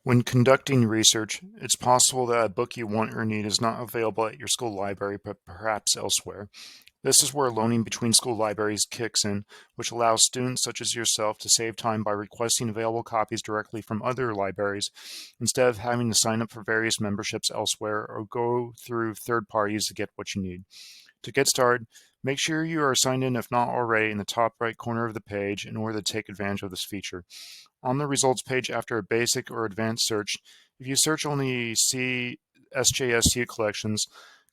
When conducting research, it's possible that a book you want or need is not available at your school library, but perhaps elsewhere. This is where loaning between school libraries kicks in, which allows students such as yourself to save time by requesting available copies directly from other libraries, instead of having to sign up for various memberships elsewhere or go through third parties to get what you need. To get started, make sure you are signed in if not already in the top right corner of the page in order to take advantage of this feature. On the results page after a basic or advanced search, if you search only SJSU collections,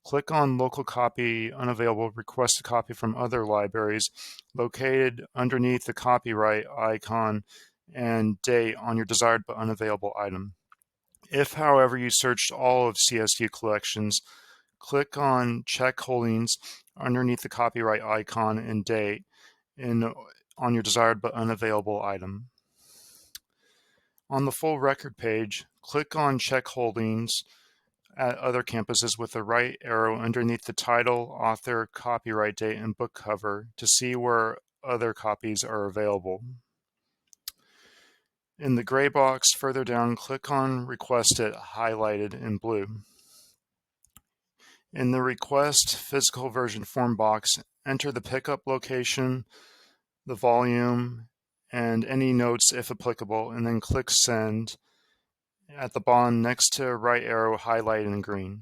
click on Local Copy Unavailable, request a copy from other libraries located underneath the copyright icon and date on your desired but unavailable item. If, however, you searched all of CSU collections, click on Check Holdings underneath the copyright icon and date on your desired but unavailable item. On the full record page, click on Check Holdings at other campuses with the right arrow underneath the title, author, copyright date, and book cover to see where other copies are available. In the gray box further down, click on Request It, highlighted in blue. In the Request Physical Version form box, enter the pickup location, the volume, and any notes if applicable, and then click Send at the bottom next to right arrow highlighted in green.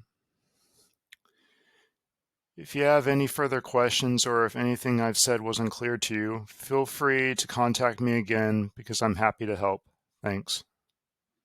If you have any further questions or if anything I've said wasn't clear to you, feel free to contact me again because I'm happy to help. Thanks.